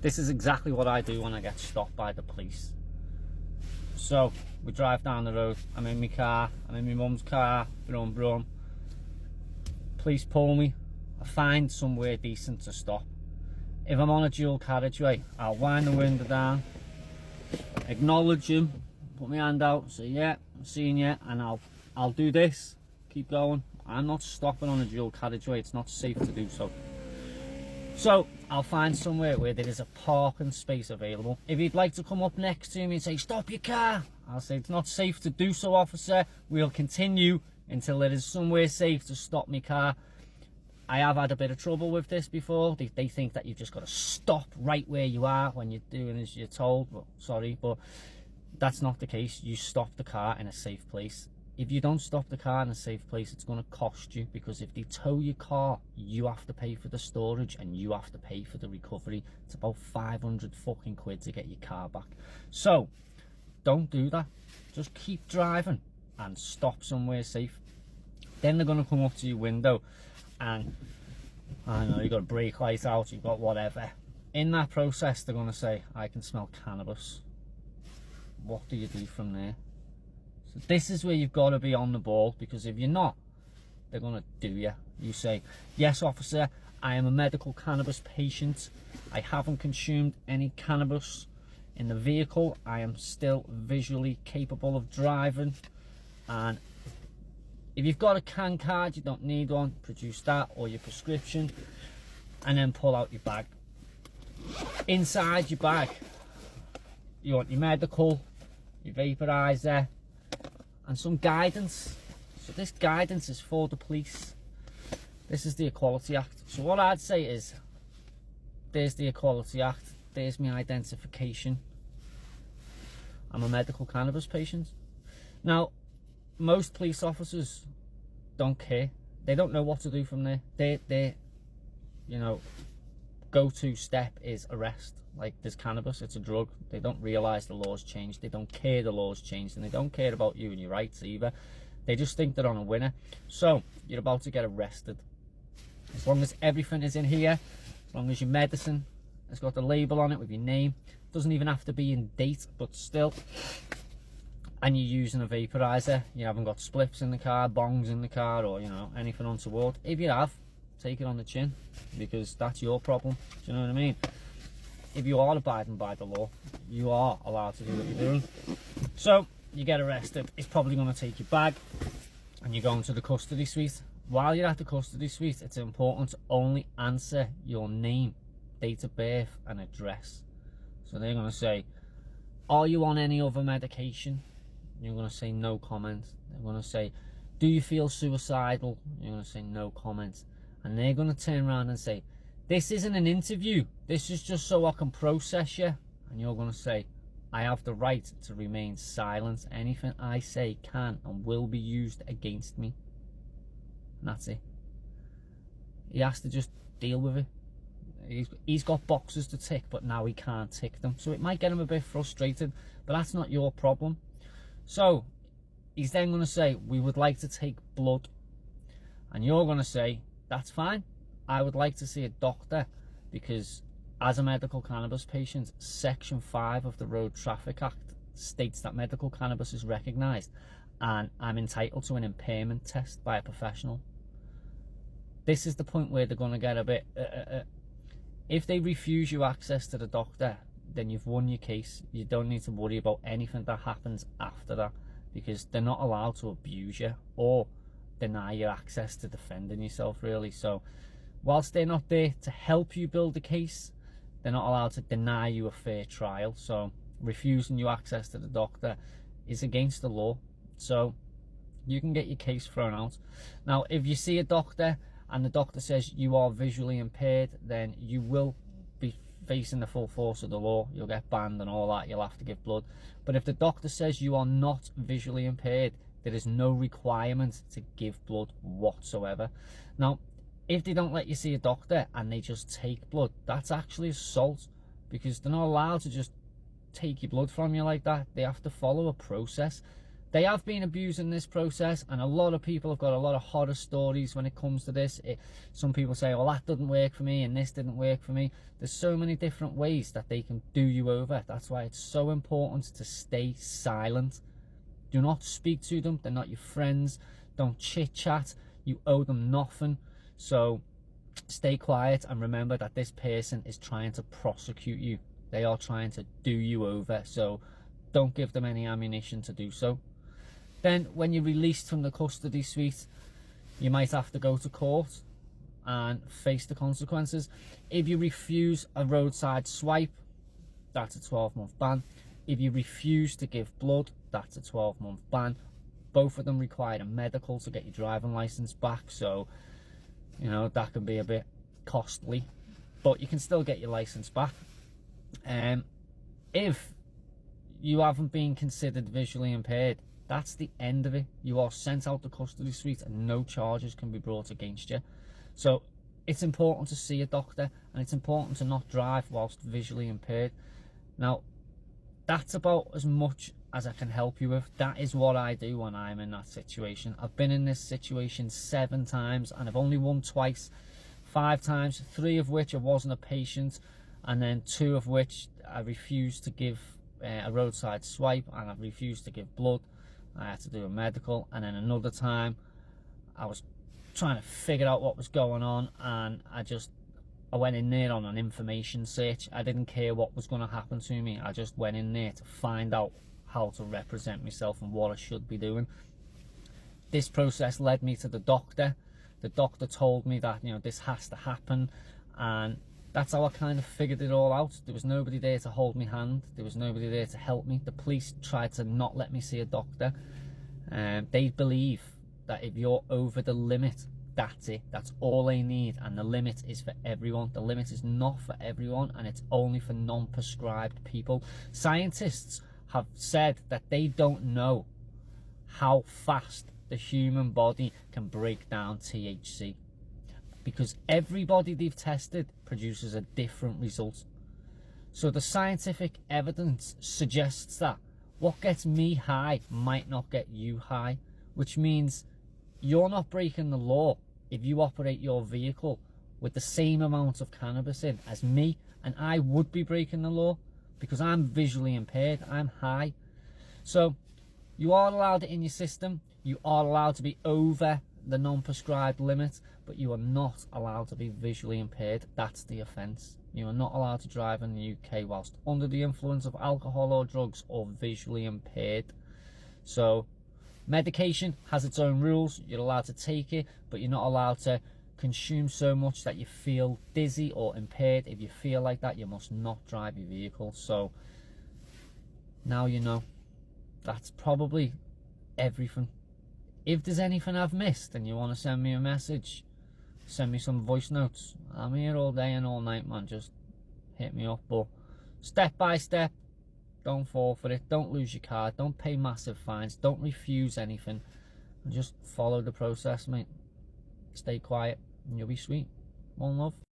This is exactly what I do when I get stopped by the police. So we drive down the road, I'm in my car, I'm in my mum's car, brum brum. Police pull me, I find somewhere decent to stop. If I'm on a dual carriageway, I'll wind the window down, acknowledge him, put my hand out, say yeah, I'm seeing you, and I'll do this, keep going. I'm not stopping on a dual carriageway, it's not safe to do so. So I'll find somewhere where there is a parking space available. If he'd like to come up next to me and say, stop your car, I'll say, it's not safe to do so, officer. We'll continue until there is somewhere safe to stop my car. I have had a bit of trouble with this before. They think that you've just got to stop right where you are when you're doing as you're told. Well, sorry, but that's not the case. You stop the car in a safe place. If you don't stop the car in a safe place, it's going to cost you, because if they tow your car, you have to pay for the storage and you have to pay for the recovery. It's about 500 fucking quid to get your car back. So don't do that. Just keep driving and stop somewhere safe. Then they're going to come up to your window and, I don't know, you've got a brake light out, you've got whatever. In that process, they're going to say, I can smell cannabis. What do you do from there? So this is where you've got to be on the ball, because if you're not, they're going to do you. You say, yes, officer, I am a medical cannabis patient. I haven't consumed any cannabis in the vehicle. I am still visually capable of driving. And if you've got a CAN card, you don't need one, produce that or your prescription, and then pull out your bag. Inside your bag, you want your medical, your vaporizer, and some guidance. So this guidance is for the police. This is the Equality Act. So what I'd say is, there's the Equality Act, there's my identification. I'm a medical cannabis patient. Now, most police officers don't care. They don't know what to do from there. Their you know, go-to step is arrest. Like, there's cannabis, it's a drug. They don't realise the law's changed. They don't care the law's changed, and they don't care about you and your rights either. They just think they're on a winner. So you're about to get arrested. As long as everything is in here, as long as your medicine has got the label on it with your name, doesn't even have to be in date, but still, and you're using a vaporizer, you haven't got spliffs in the car, bongs in the car, or, you know, anything untoward. If you have, take it on the chin, because that's your problem. Do you know what I mean? If you are abiding by the law, you are allowed to do what you're doing. So you get arrested, it's probably going to take your bag, and you're going to the custody suite. While you're at the custody suite, it's important to only answer your name, date of birth, and address. So they're going to say, are you on any other medication? You're going to say no comment. They're going to say, do you feel suicidal? You're going to say no comment. And they're going to turn around and say, this isn't an interview, this is just so I can process you. And you're going to say, I have the right to remain silent. Anything I say can and will be used against me. And that's it. He has to just deal with it. He's got boxes to tick, but now he can't tick them. So it might get him a bit frustrated, but that's not your problem. So he's then going to say, we would like to take blood. And you're going to say, that's fine. I would like to see a doctor, because as a medical cannabis patient, Section 5 of the Road Traffic Act states that medical cannabis is recognised and I'm entitled to an impairment test by a professional. This is the point where they're going to get a bit... If they refuse you access to the doctor, then you've won your case. You don't need to worry about anything that happens after that, because they're not allowed to abuse you or deny you access to defending yourself, really. So whilst they're not there to help you build a case, they're not allowed to deny you a fair trial. So refusing you access to the doctor is against the law, so you can get your case thrown out. Now, if you see a doctor and the doctor says you are visually impaired, then you will be facing the full force of the law. You'll get banned and all that, you'll have to give blood. But if the doctor says you are not visually impaired, there is no requirement to give blood whatsoever. Now, if they don't let you see a doctor and they just take blood, that's actually assault, because they're not allowed to just take your blood from you like that. They have to follow a process. They have been abusing this process, and a lot of people have got a lot of horror stories when it comes to this. Some people say, well, that didn't work for me and this didn't work for me. There's so many different ways that they can do you over. That's why it's so important to stay silent. Do not speak to them. They're not your friends. Don't chit chat. You owe them nothing. So stay quiet and remember that this person is trying to prosecute you. They are trying to do you over. So don't give them any ammunition to do so. Then when you're released from the custody suite, you might have to go to court and face the consequences. If you refuse a roadside swipe, that's a 12-month ban. If you refuse to give blood, that's a 12-month ban. Both of them require a medical to get your driving license back, so you know that can be a bit costly, but you can still get your license back. If you haven't been considered visually impaired, that's the end of it. You are sent out the custody suite and no charges can be brought against you. So it's important to see a doctor, and it's important to not drive whilst visually impaired. Now, that's about as much as I can help you with. That is what I do when I'm in that situation. I've been in this situation 7 times and I've only won twice. 5 times, 3 of which I wasn't a patient, and then 2 of which I refused to give a roadside swipe and I refused to give blood. I had to do a medical, and then another time I was trying to figure out what was going on, and I went in there on an information search. I didn't care what was going to happen to me. I just went in there to find out how to represent myself and what I should be doing. This process led me to the doctor. The doctor told me that, you know, this has to happen, and that's how I kind of figured it all out. There was nobody there to hold me hand. There was nobody there to help me. The police tried to not let me see a doctor. They believe that if you're over the limit, that's it. That's all they need. And the limit is for everyone. The limit is not for everyone, and it's only for non-prescribed people. Scientists have said that they don't know how fast the human body can break down THC, because everybody they've tested produces a different result. So the scientific evidence suggests that what gets me high might not get you high, which means you're not breaking the law if you operate your vehicle with the same amount of cannabis in as me, and I would be breaking the law because I'm visually impaired, I'm high. So you are allowed it in your system, you are allowed to be over the non-prescribed limit, but you are not allowed to be visually impaired. That's the offence. You are not allowed to drive in the UK whilst under the influence of alcohol or drugs or visually impaired. So medication has its own rules. You're allowed to take it, but you're not allowed to consume so much that you feel dizzy or impaired. If you feel like that, you must not drive your vehicle. So now you know. That's probably everything. If there's anything I've missed and you want to send me a message, send me some voice notes. I'm here all day and all night, man. Just hit me up. But step by step, don't fall for it. Don't lose your card. Don't pay massive fines. Don't refuse anything. And just follow the process, mate. Stay quiet and you'll be sweet. One love.